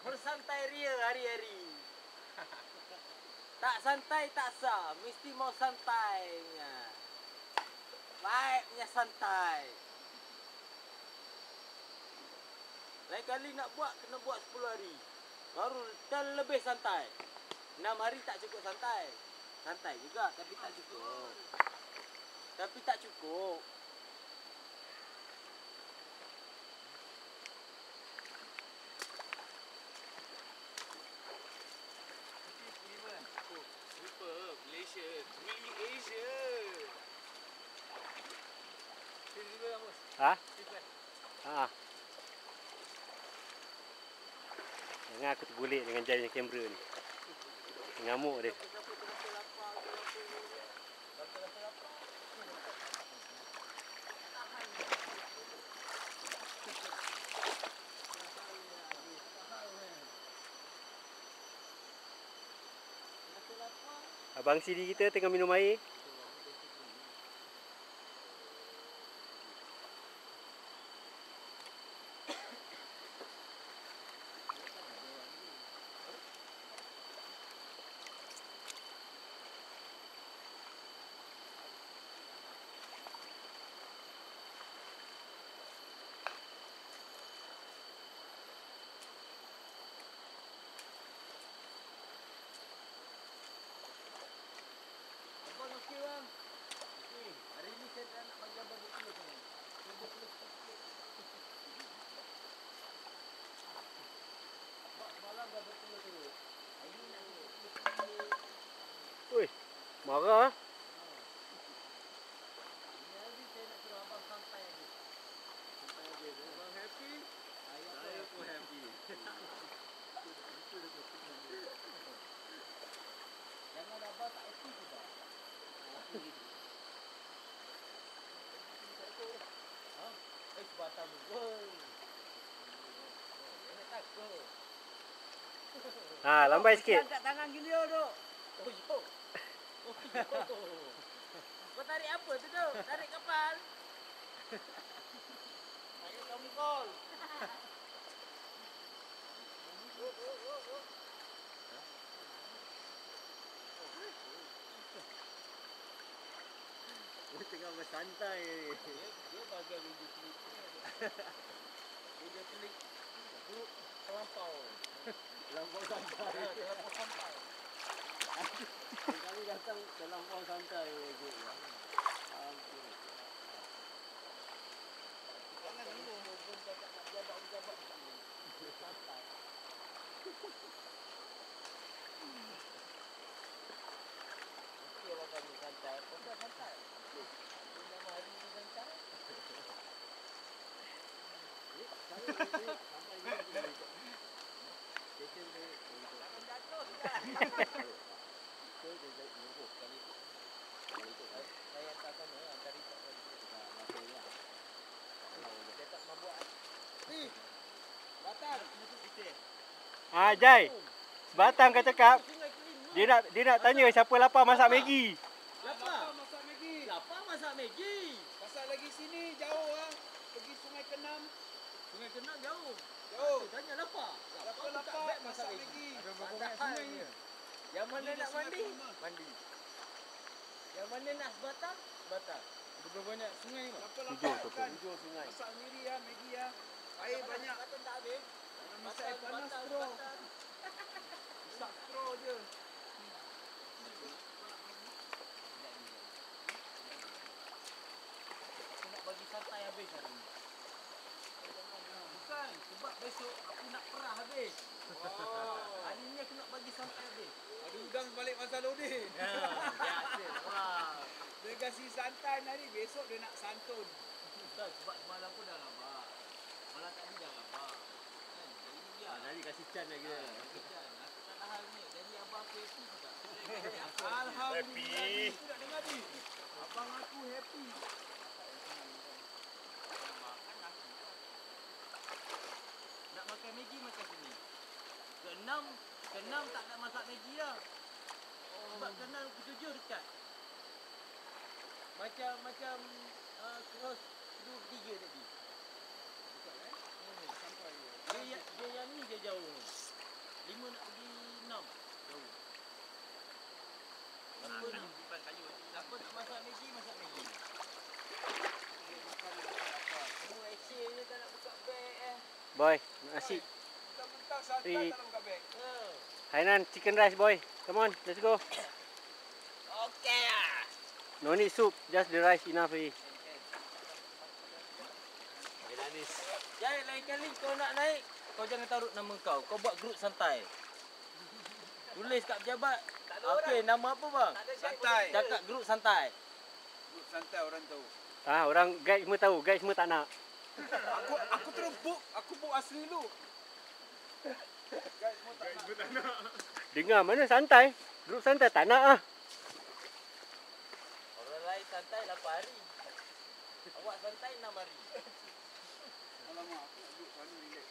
Bersantai ria hari-hari. Tak santai tak sah, mesti mau santainya. Baiknya santai. Lain kali nak buat, kena buat 10 hari. Baru lebih santai. 6 hari tak cukup santai. Santai juga, tapi tak cukup. Tapi tak cukup. Malaysia, Twilly Asia. Silver Amos. Ha? Silver. Ha. Jangan aku tergulik dengan jarinya kamera ni. Ngamuk dia. Abang Sidi kita tengah minum air. Okey bang. Okey, hari ni saya tak nak bagi abang 20 sangat. 20 sikit. Buat semalam dah 20 terus. Hari ni nak 20 sikit. Oi, marah. Ini hari saya nak suruh abang santai aja. Santai aja. Abang happy? Saya pun happy. Jangan abang tak happy juga. Sebatang betul. Jangan takut. Ha, lambai sikit. Angkat tangan gini duk. Oh, yo. Oh, yo. Kau tarik apa tu duk? Tarik kapal. Tarik kamu kol. Tengah bersantai ni. Dia bagai video klip ni. Video klip terlampau. Terlampau santai. Terlampau santai. Kali datang terlampau santai je. Ampun. Jangan dulu pun tak nak jabat-jabat ni. Santai. Okey lah kami santai. Pokok santai. Nama hari ni santai. Sampai ni. Stesen dia. Jangan jatuh sudah. Saya dah jadi nombor kali itu. Saya tak sana antar report kali itu. Masih lah. Saya tak mampu buat. Ni. Batang. Ha, Jai. Sebatang kau cakap. Dia nak tanya siapa lapar masak Maggi. Lapar masak Maggi. Lapar masak Maggi. Pasal lagi sini jauh ah. Pergi Sungai Kenam. Sungai Kenam jauh. Jauh. Tanya lapar. Lapar masak Maggi. Ada berapa banyak sungai ni? Yang mana nak mandi? Mandi. Yang mana nak sebatang? Sebatang. Ada berapa banyak sungai ni? Lapar kan. 7 sungai. Masak sendiri ah Maggi ah. Air banyak. Sebatang tak habis. Masak air panas straw. Masak straw je. Nak bagi santai habis hari ni. Bukan, sebab besok aku nak perah habis. Oh. Hari ni aku nak bagi santai habis. Ada udang balik masa Lodin. Ya, biasa. Wah. Dia kasi santai hari, besok dia nak santun. Ustaz, sebab semalam pun dah labak. Malam tadi dah labak. Kan? Jadi ni biar. Nanti kasih can lagi. Kasih can. Aku tak tahan ni. Jadi abang aku happy juga. Alhamdulillah. Aku nak dengar ni. Abang aku happy. Nak makan Maggi makan sini. Ke-6 tak nak masak Maggi lah. Sebab ke-6 ke-7 dekat. Macam cross 2 3 tadi. Sampai Dia yang ni dia jauh. Siapa tak masak Maggi, masak Maggi. Semua action je tak nak buka beg Boy, nasi. Mentang-mentang santai Eh. tak nak buka beg. Hainan chicken rice boy. Come on, let's go. Okey lah. No need soup, just the rice enough already. Jai, lain kali kau nak naik, kau jangan taruh nama kau. Kau buat grup santai. Tulis kat pejabat. Okey, nama apa bang? Santai. Cakap grup santai. Grup santai orang tahu. Ah, orang guide semua tahu, guide semua tak nak. Aku terus book. Aku book asli dulu. Guys, semua tak nak. Dengar mana santai? Grup santai tak nak ah. Orang lain santai 8 hari. Awak santai 6 hari. Alamak, aku nak duduk sana relax.